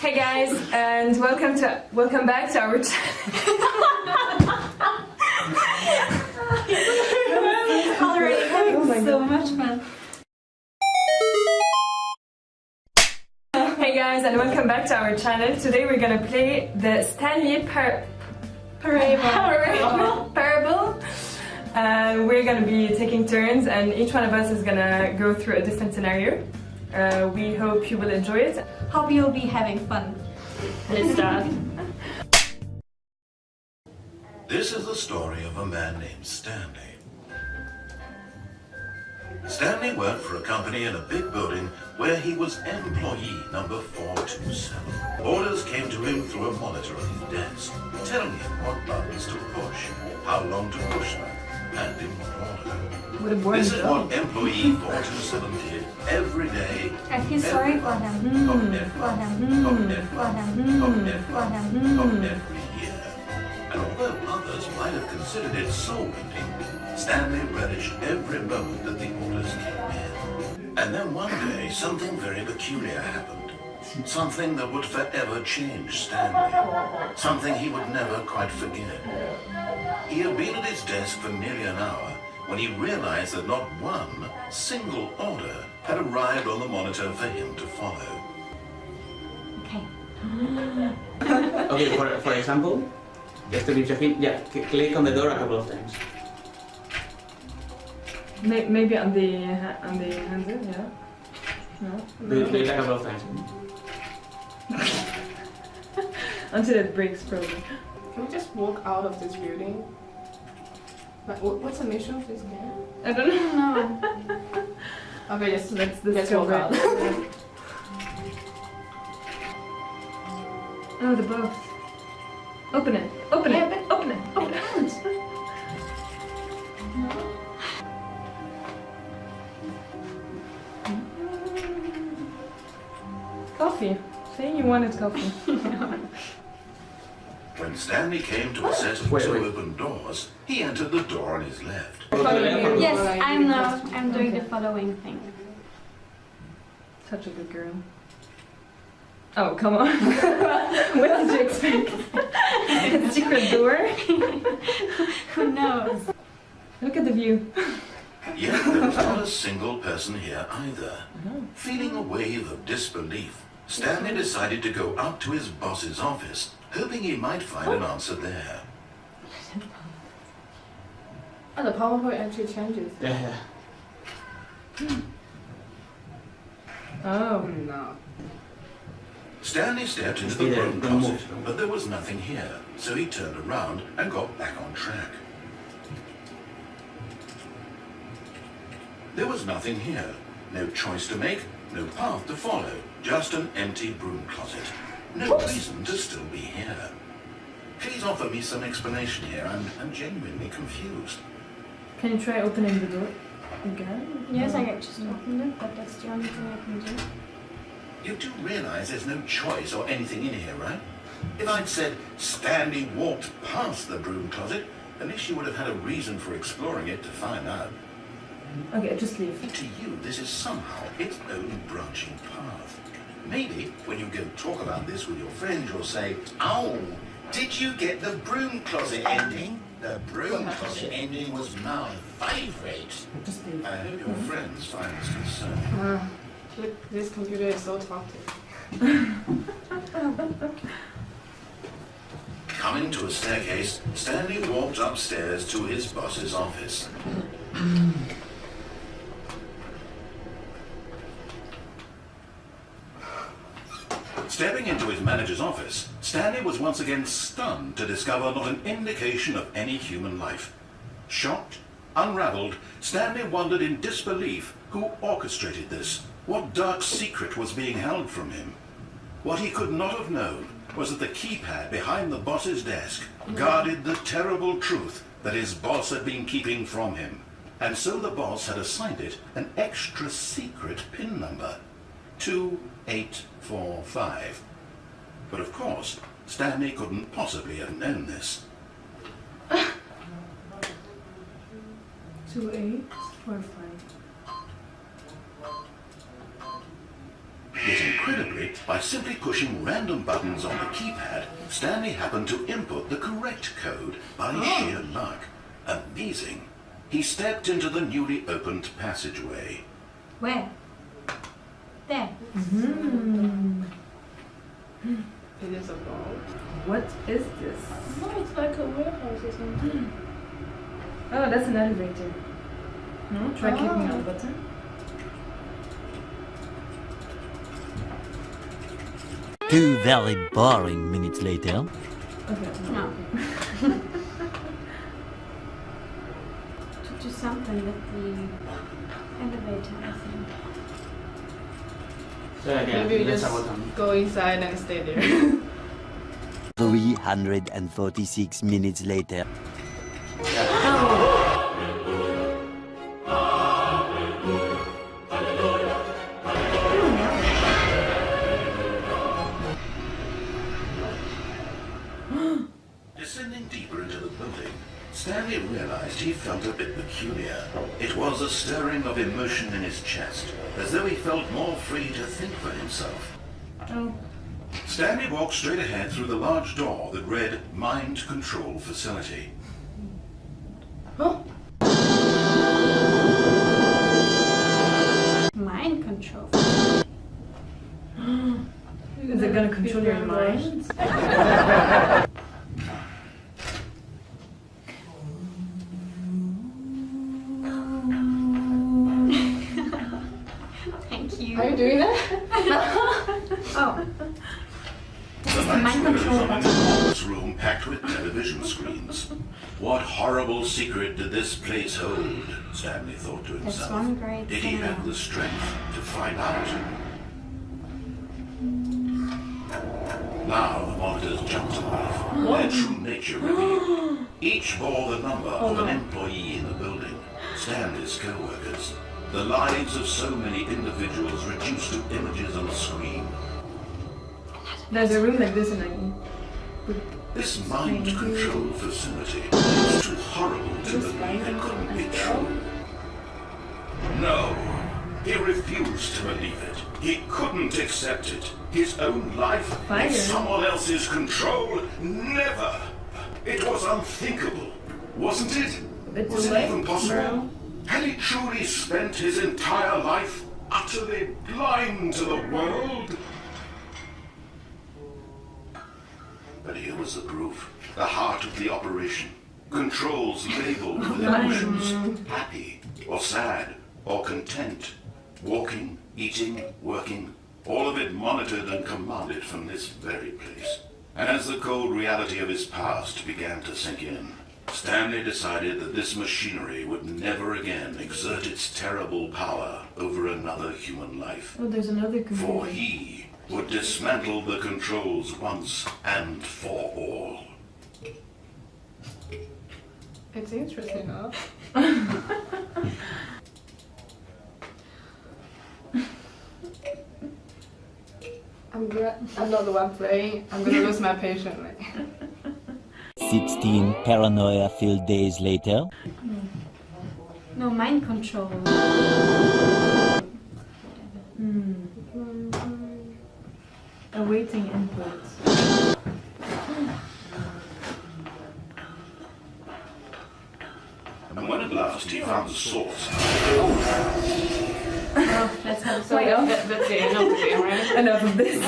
Hey guys, and welcome back to our channel. Already having so much fun. Hey guys, and welcome back to our channel. Today we're gonna play the Stanley Parable. We're gonna be taking turns, and each one of us is gonna go through a different scenario. We hope you will enjoy it. Hope you'll be having fun. Let's start. This is the story of a man named Stanley. Stanley worked for a company in a big building where he was employee number 427. Orders came to him through a monitor on his desk, telling him what buttons to push, how long to push them, and in what order. This is what employee 427 did every day. I feel sorry for him. Of every year. And although others might have considered it soul-winning, Stanley relished every moment that the orders came in. And then one day, something very peculiar happened. Something that would forever change Stanley. Something he would never quite forget. He had been at his desk for nearly an hour when he realized that not one single order had arrived on the monitor for him to follow. Okay. Okay, for example, just to be checking, yeah, click on the door a couple of times. Maybe on the handle, yeah. No. Do it a couple of times. Until it breaks, probably. Can we just walk out of this building? Like, what's the mission of this game? I don't know. Okay, yes, Let's walk discover out. it. Oh, the box. Open it. Open Yeah, it. but Open it. Open it. Coffee. Say you wanted coffee. When Stanley came to a set of two open doors, he entered the door on his left. Yes, I'm doing the following thing. Such a good girl. Oh, come on. What did you expect? A secret door? Who knows? Look at the view. Yet there was not a single person here either. Feeling a wave of disbelief, Stanley decided to go up to his boss's office, hoping he might find an answer there. Oh, the PowerPoint actually changes. Yeah. Oh. No. Stanley stepped into the broom closet, but there was nothing here, so he turned around and got back on track. There was nothing here. No choice to make, no path to follow, just an empty broom closet. No reason to still be here. Please offer me some explanation here. I'm genuinely confused. Can you try opening the door again? Yes, I just opened it, but that's the only thing I can do. You do realize there's no choice or anything in here, right? If I'd said Stanley walked past the broom closet, at least you would have had a reason for exploring it to find out. Okay, just leave. To you, this is somehow its own branching path. Maybe when you go talk about this with your friends, you'll say, "Oh, did you get the broom closet ending? The broom closet ending was my favorite." Just leave. I hope your friends find this concerning. Look, this computer is so talkative. Coming to a staircase, Stanley walked upstairs to his boss's office. Stepping into his manager's office, Stanley was once again stunned to discover not an indication of any human life. Shocked, unraveled, Stanley wondered in disbelief who orchestrated this. What dark secret was being held from him? What he could not have known was that the keypad behind the boss's desk guarded the terrible truth that his boss had been keeping from him. And so the boss had assigned it an extra secret PIN number, 2845. But of course, Stanley couldn't possibly have known this. 2845. Yet incredibly, by simply pushing random buttons on the keypad, Stanley happened to input the correct code by sheer luck. Amazing. He stepped into the newly opened passageway. Where? There. It is a vault. What is this? No, it's like a warehouse or something. Oh, that's an elevator. No? Try clicking on the button. Two very boring minutes later. Okay. No. To do something with the elevator, I think. So again, Maybe we let's just have a time. go inside and stay there. 346 minutes later. Descending deeper into the building, Stanley realized he felt a bit peculiar. It was a stirring of emotion in his chest, as though he felt more free to think for himself. Oh. Stanley walked straight ahead through the large door that read Mind Control Facility. Oh, Mind control. Is it gonna control your mind? Thank you. are you doing that? Oh. The Mind lights control rose on an button. enormous room packed with television screens. What horrible secret did this place hold? Stanley thought to That's himself. one great Did he thing. have the strength to find out? Now the monitors jumped to life, their true nature revealed. Each bore the number of an employee in the building, Stanley's co-workers. The lives of so many individuals reduced to images on a screen. There's a room like this in This mind control facility was too horrible to believe it couldn't be true. No, he refused to believe it. He couldn't accept it. His own life Fire. in someone else's control? Never! It was unthinkable, wasn't it? bit Was too it late, even possible? bro. Had he truly spent his entire life utterly blind to the world? But here was the proof, the heart of the operation. Controls labeled with emotions, happy or sad or content. Walking, eating, working, all of it monitored and commanded from this very place. And as the cold reality of his past began to sink in, Stanley decided that this machinery would never again exert its terrible power over another human life. Oh, there's another For computer. he would dismantle the controls once and for all. It's interesting, huh? I'm not the one playing. I'm gonna lose my patience. 16 paranoia-filled days later. No, mind control. Awaiting input. And when at last he found the source, Oh, let's have a Wait, swap. That's the end of the game, right? Enough of this.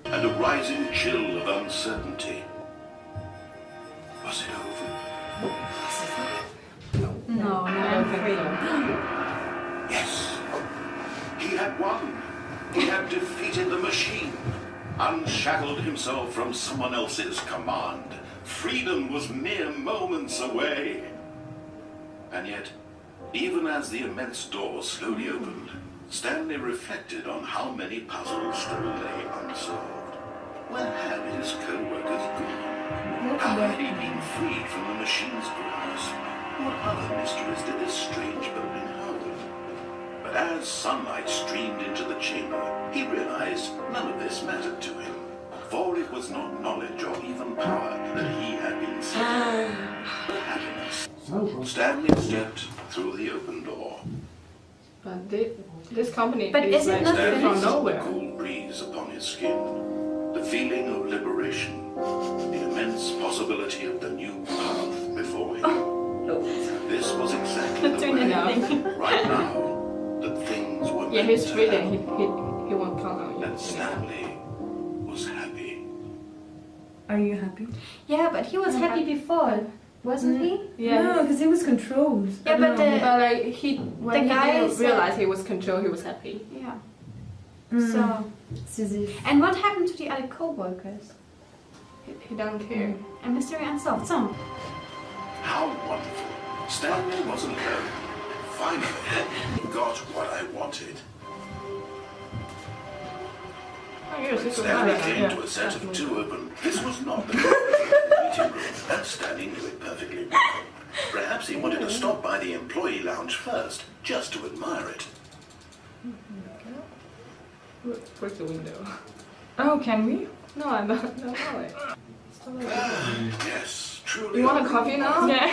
and a rising chill of uncertainty. Was it over? No, I'm free. Yes. He had won. He had defeated the machine. Unshackled himself from someone else's command. Freedom was mere moments away. And yet, even as the immense door slowly opened, Stanley reflected on how many puzzles still lay unsolved. Where had his co-workers gone? How had he been freed from the machine's grasp? What other mysteries did this strange building hold? But as sunlight streamed into the chamber, he realized none of this mattered to him, for it was not knowledge or even power that he had been seeking, but happiness. Stanley stepped through the open door. But this company But is is it like not from finished? nowhere. The cool breeze upon his skin, the feeling of liberation, the immense possibility of the new path before him. This was exactly the doing way, anything. right now, that things were Yeah, meant he's to feeling. happen. He won't count on you. And Stanley was happy. Are you happy? Yeah, but he was happy before, wasn't he? Yeah. No, because he was controlled. Yeah, but But like when The he guy didn't said- realize he was controlled, he was happy. Yeah. Mm. So, Sisyphus. and what happened to the other co-workers? He doesn't care. A mystery unsolved. So, How wonderful. Stanley wasn't alone. Finally, he got what I wanted. Oh, yes, it's Stanley alright. came Yeah, to a set of definitely. two open. This was not the meeting room, and Stanley knew it perfectly well. Perhaps he wanted to stop by the employee lounge first, just to admire it. Break the window. Oh, can we? No, I'm not. No, no. Yes, truly. You want a coffee now? Yeah.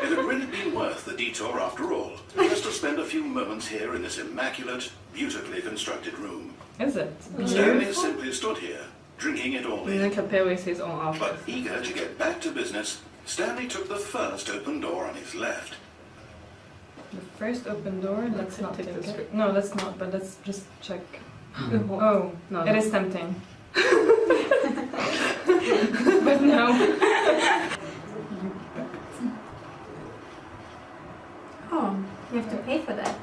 It had really been worth the detour after all, just to spend a few moments here in this immaculate, beautifully constructed room. Is it? Stanley simply stood here, drinking it all And then in. compare with his own office. But eager to get back to business, Stanley took the first open door on his left. The first open door. Let's not take take this it. risk. No, let's not. But let's just check. Oh, Oh, no, it no. is tempting. But no. oh, you have to pay for that.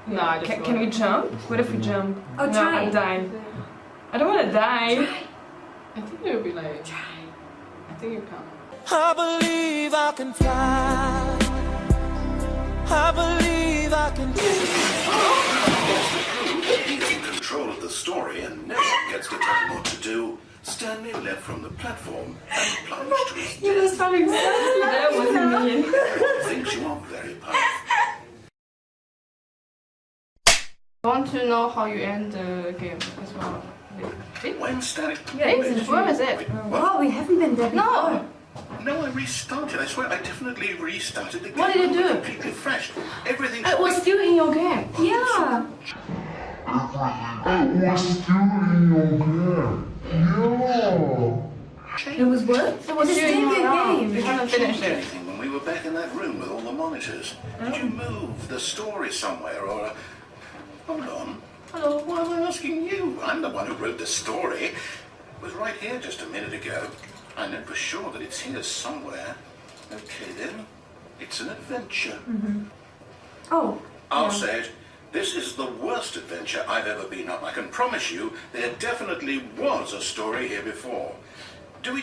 No, I just Can we jump? What if we jump? Oh, no, try. I die. I don't want to die. I think it would be like. I think you can. I believe I can fly. I believe I can He's in control of the story and no one gets to tell him what to do. Stanley leapt from the platform and plunged to his You death. just have exactly that wasn't me. Thinks you are very powerful. I want to know how you end the game as well. When Stanley... Where is it? Wait, what? Oh, we haven't been there before. No! No, I restarted. I swear, I definitely restarted the game. What did you do? Completely fresh. Everything... It was still in your game. Yeah. It was what? It was It's still in still your your game. game. You haven't finished it. Anything when we were back in that room with all the monitors? Did you move the story somewhere or... Hold on. Hello, why am I asking you? I'm the one who wrote the story. It was right here just a minute ago. I know for sure that it's here somewhere. Okay then. It's an adventure. Oh. I'll say it. This is the worst adventure I've ever been on. I can promise you there definitely was a story here before. Do we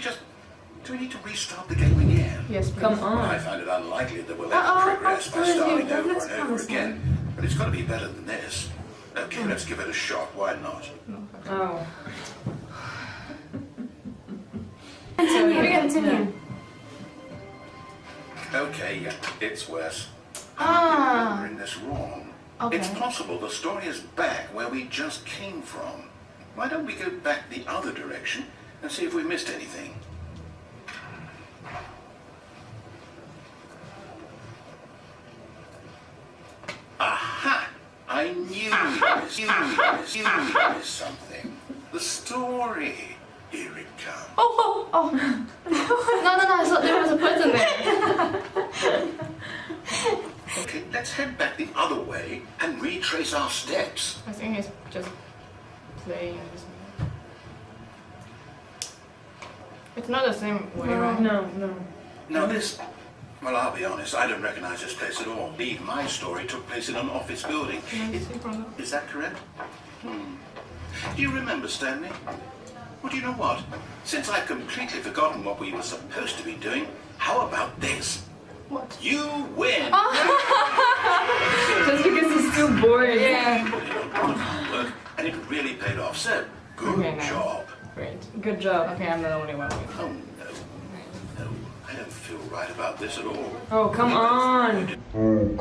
need to restart the game again? Yes, please. Come I on. find it unlikely that we'll ever progress by starting over and over again. But it's got to be better than this. Okay, let's give it a shot. Why not? Oh. Continue. Okay, yeah, it's worse. I'm Ah. remembering this wrong. Okay. It's possible the story is back where we just came from. Why don't we go back the other direction and see if we missed anything? Aha! I knew we missed something. The story. Here it comes. Oh! No, I thought there was a person there. Okay, let's head back the other way and retrace our steps. I think he's just playing this. It's not the same way, right? No, no. Now this, well, I'll be honest, I don't recognize this place at all. Indeed, my story took place in an office building. Can I see from the... Is that correct? Do you remember, Stanley? Well, do you know what? Since I've completely forgotten what we were supposed to be doing, how about this? What? You win! Just because he's too bored. Yeah. Put in a lot of hard work, and it really paid off, so good Okay, nice. job. Great. Good job. Okay, I'm the only one. Oh, no. No, I don't feel right about this at all. Oh, come on. Didn't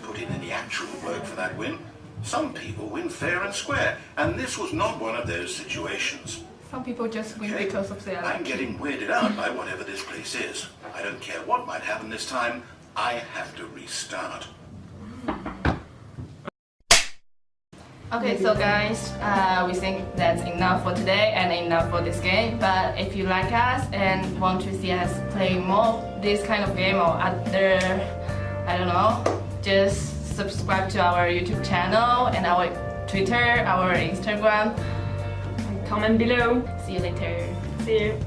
put in any actual work for that win. Some people win fair and square, and this was not one of those situations. Some people just win Okay? because of their... I'm getting weirded out by whatever this place is. I don't care what might happen this time. I have to restart. Okay, so guys, we think that's enough for today and enough for this game. But if you like us and want to see us play more this kind of game or other, I don't know, just subscribe to our YouTube channel and our Twitter, our Instagram. Comment below. See you later. See you.